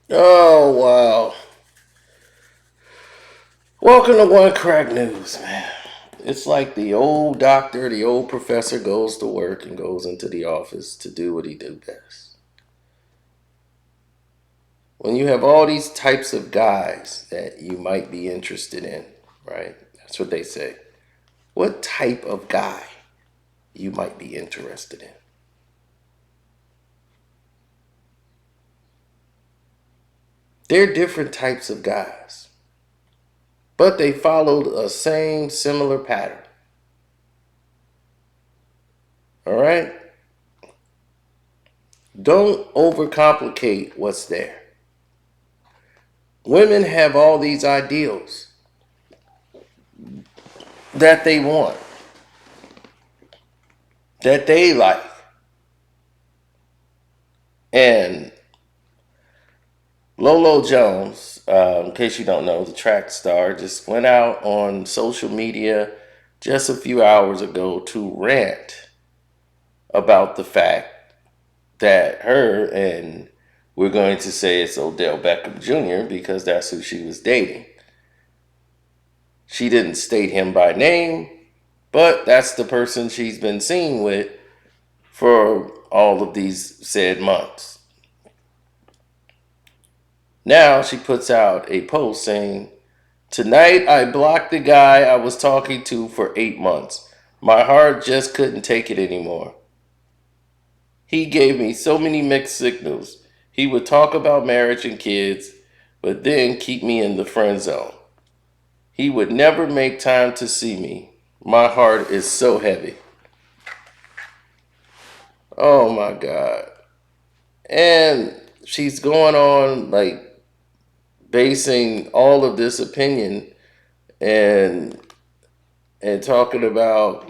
Oh, wow. Welcome to One Crack News, man. It's like the old doctor, the old professor goes to work and goes into the office to do what he do best. When you have all these types of guys that you might be interested in, right? That's what they say. What type of guy you might be interested in? They're different types of guys, but they followed a same similar pattern. All right? Don't overcomplicate what's there. Women have all these ideals that they want, that they like. And LoLo Jones, in case you don't know, the track star, just went out on social media just a few hours ago to rant about the fact that her and we're going to say it's Odell Beckham Jr. because that's who she was dating. She didn't state him by name, but that's the person she's been seen with for all of these said months. Now she puts out a post saying, "Tonight I blocked the guy I was talking to for 8 months. My heart just couldn't take it anymore. He gave me so many mixed signals. He would talk about marriage and kids, but then keep me in the friend zone. He would never make time to see me. My heart is so heavy." Oh my God. And she's going on like basing all of this opinion and talking about,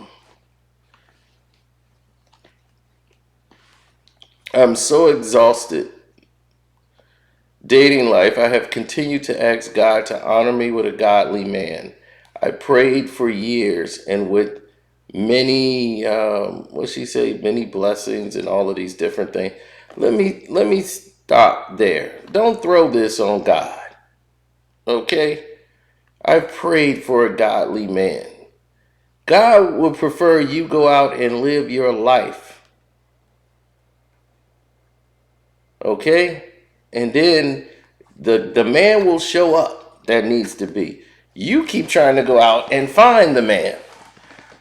"I'm so exhausted dating life. I have continued to ask God to honor me with a godly man. I prayed for years and with many what she say, many blessings and all of these different things." Let me stop there. Don't throw this on God. Okay? I prayed for a godly man. God would prefer you go out and live your life. Okay? And then the man will show up that needs to be. You keep trying to go out and find the man.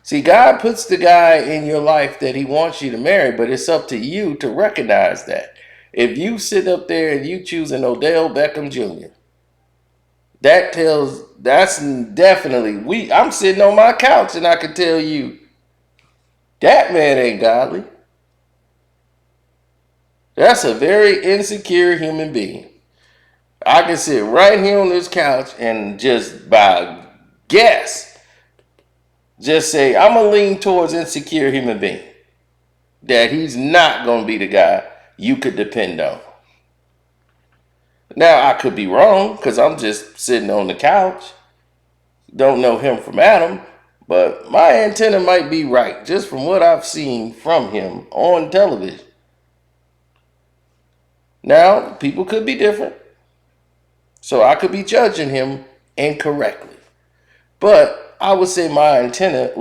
See, God puts the guy in your life that he wants you to marry, but it's up to you to recognize that. If you sit up there and you choose an Odell Beckham Jr., that's definitely I'm sitting on my couch and I can tell you that man ain't godly. That's a very insecure human being. I can sit right here on this couch and just by guess, just say I'm gonna lean towards insecure human being. That he's not gonna be the guy you could depend on. Now I could be wrong because I'm just sitting on the couch. Don't know him from Adam, but my antenna might be right just from what I've seen from him on television. Now, people could be different, so I could be judging him incorrectly. But I would say my antenna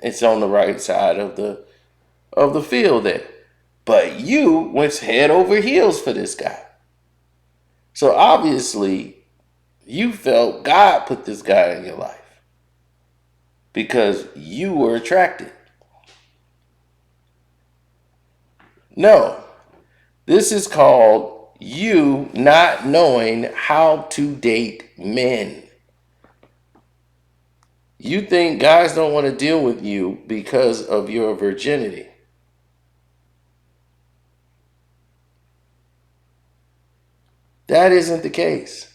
it's on the right side of the field there. But you went head over heels for this guy. So obviously, you felt God put this guy in your life because you were attracted. No, this is called you not knowing how to date men. You think guys don't want to deal with you because of your virginity. That isn't the case.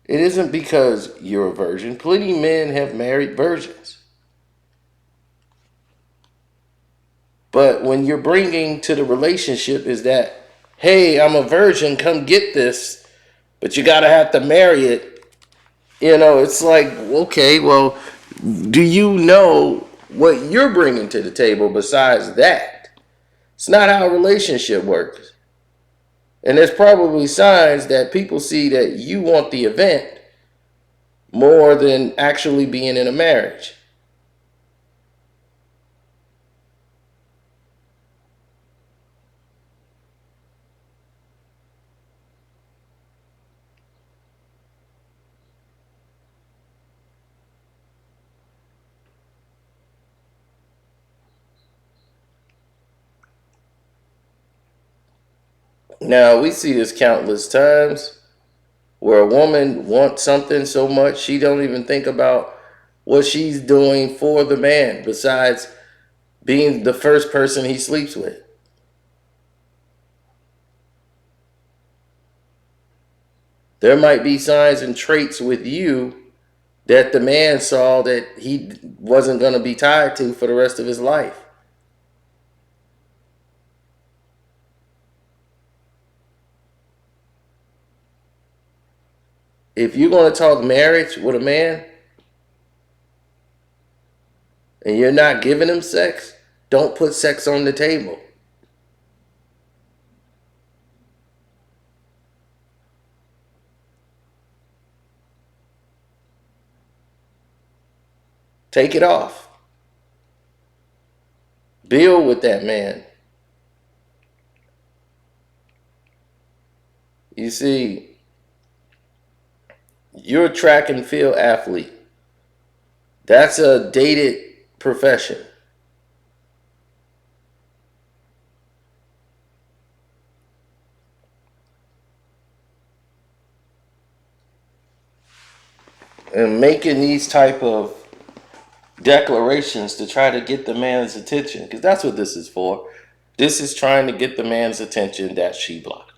It isn't because you're a virgin. Plenty of men have married virgins. But when you're bringing to the relationship is that, "Hey, I'm a virgin, come get this, but you gotta have to marry it." It's like, okay, well, do you know what you're bringing to the table besides that? It's not how a relationship works. And there's probably signs that people see that you want the event more than actually being in a marriage. Now, we see this countless times where a woman wants something so much she don't even think about what she's doing for the man besides being the first person he sleeps with. There might be signs and traits with you that the man saw that he wasn't going to be tied to for the rest of his life. If you're going to talk marriage with a man and you're not giving him sex, don't put sex on the table. Take it off. Build with that man. You see, you're a track and field athlete. That's a dated profession. And making these type of declarations to try to get the man's attention, because that's what this is for. This is trying to get the man's attention that she blocked.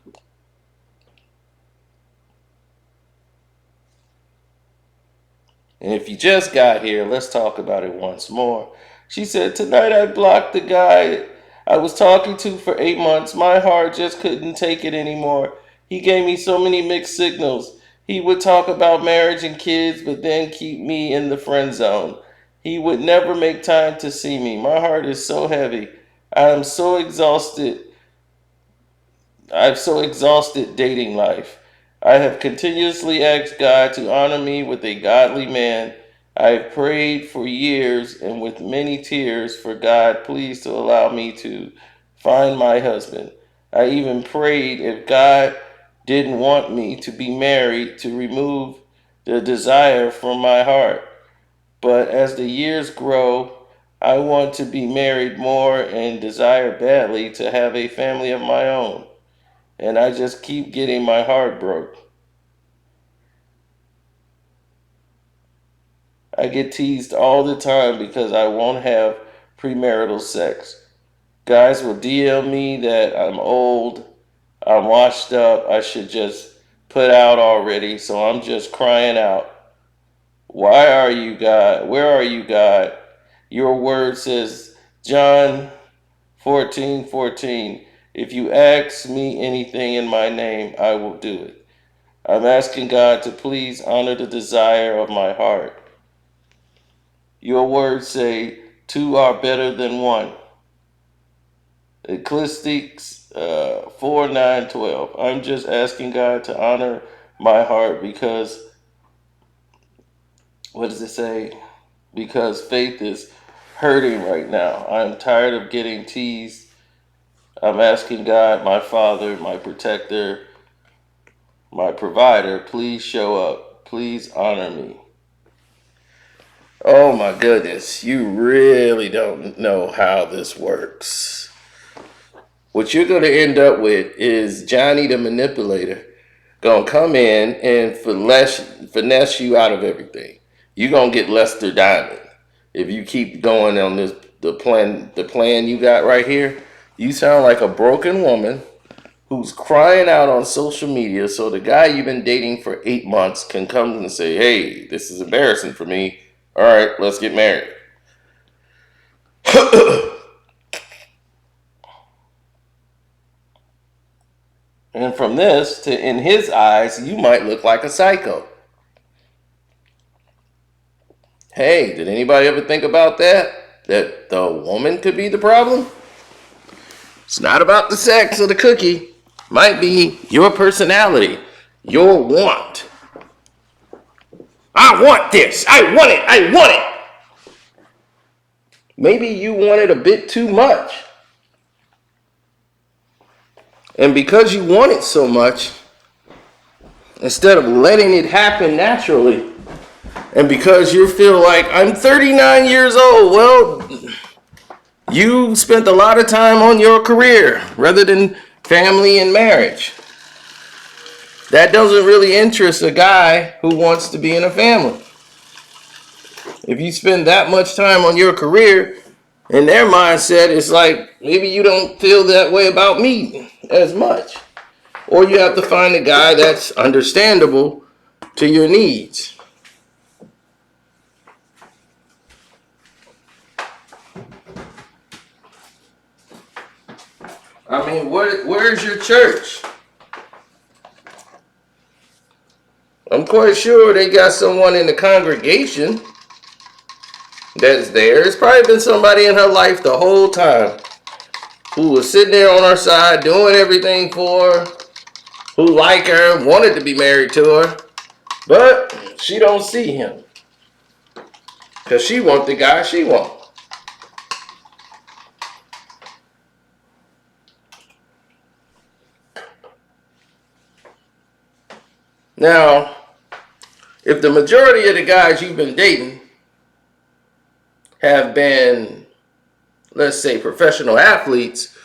And if you just got here, let's talk about it once more. She said, "Tonight I blocked the guy I was talking to for 8 months. My heart just couldn't take it anymore. He gave me so many mixed signals. He would talk about marriage and kids, but then keep me in the friend zone. He would never make time to see me. My heart is so heavy. I am so exhausted I've so exhausted dating life. I have continuously asked God to honor me with a godly man. I have prayed for years and with many tears for God, please to allow me to find my husband. I even prayed if God didn't want me to be married to remove the desire from my heart. But as the years grow, I want to be married more and desire badly to have a family of my own. And I just keep getting my heart broke. I get teased all the time because I won't have premarital sex. Guys will DM me that I'm old, I'm washed up, I should just put out already, so I'm just crying out. Why are you God? Where are you, God? Your word says, John 14:14, if you ask me anything in my name, I will do it. I'm asking God to please honor the desire of my heart. Your words say two are better than one. Ecclesiastes 4:9-12. I'm just asking God to honor my heart because, what does it say? Because faith is hurting right now. I'm tired of getting teased. I'm asking God, my Father, my protector, my provider, please show up. Please honor me. Oh my goodness, you really don't know how this works. What you're going to end up with is Johnny the manipulator going to come in and finesse you out of everything. You're going to get Lester Diamond. If you keep going on the plan you got right here, you sound like a broken woman who's crying out on social media so the guy you've been dating for 8 months can come and say, hey, this is embarrassing for me. All right, let's get married. And from this to in his eyes, you might look like a psycho. Hey, did anybody ever think about that? That the woman could be the problem? It's not about the sex or the cookie. Might be your personality, your want. I want this. I want it. I want it. Maybe you want it a bit too much. And because you want it so much, instead of letting it happen naturally, and because you feel like I'm 39 years old, well, you spent a lot of time on your career rather than family and marriage. That doesn't really interest a guy who wants to be in a family. If you spend that much time on your career, in their mindset, it's like, maybe you don't feel that way about me as much. Or you have to find a guy that's understandable to your needs. I mean, where's your church? I'm quite sure they got someone in the congregation that's there. It's probably been somebody in her life the whole time who was sitting there on her side, doing everything for her, who like her, wanted to be married to her, but she don't see him because she want the guy she want. Now, if the majority of the guys you've been dating have been, let's say, professional athletes,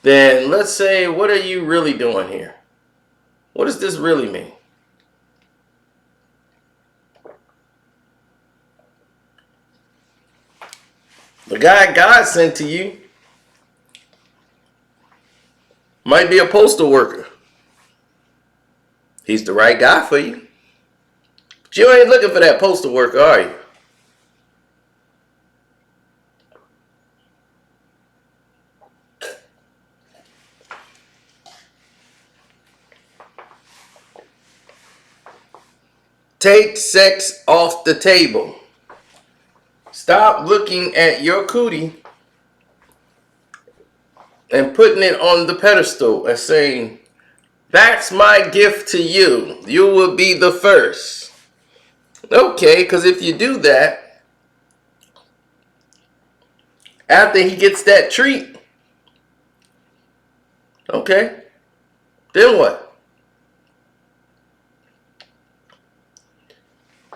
then let's say, what are you really doing here? What does this really mean? The guy God sent to you might be a postal worker. He's the right guy for you. But you ain't looking for that postal worker, are you? Take sex off the table. Stop looking at your cootie and putting it on the pedestal and saying, that's my gift to you. You will be the first. Okay, because if you do that, after he gets that treat, okay, then what?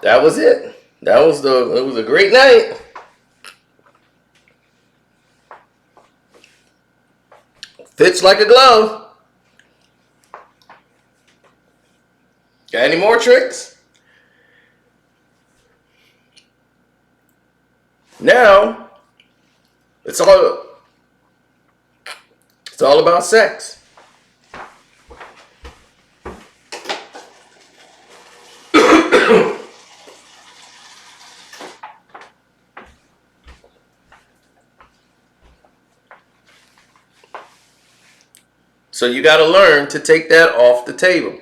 That was it. It was a great night. Fits like a glove. Got any more tricks? Now, it's all about sex. So you got to learn to take that off the table.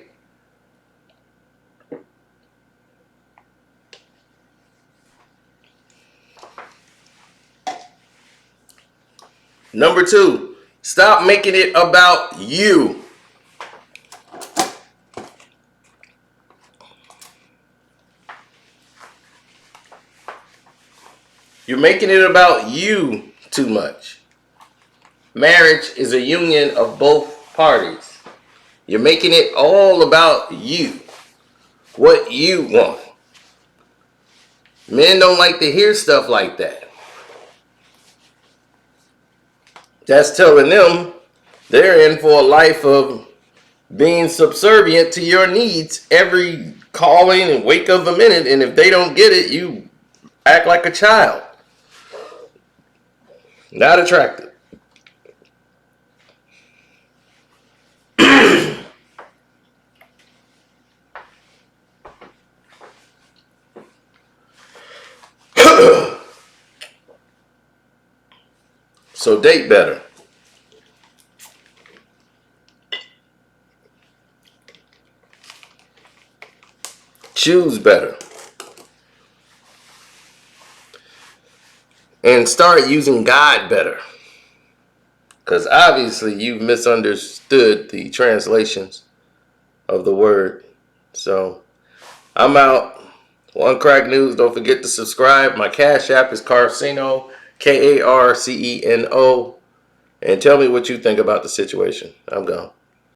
Number 2, stop making it about you. You're making it about you too much. Marriage is a union of both parties. You're making it all about you. What you want. Men don't like to hear stuff like that. That's telling them they're in for a life of being subservient to your needs every calling and wake of the minute. And if they don't get it, you act like a child. Not attractive. So date better. Choose better. And start using God better. Because obviously you've misunderstood the translations of the word. So I'm out. One Crack News. Don't forget to subscribe. My Cash App is Carceno, Karceno. And tell me what you think about the situation. I'm gone.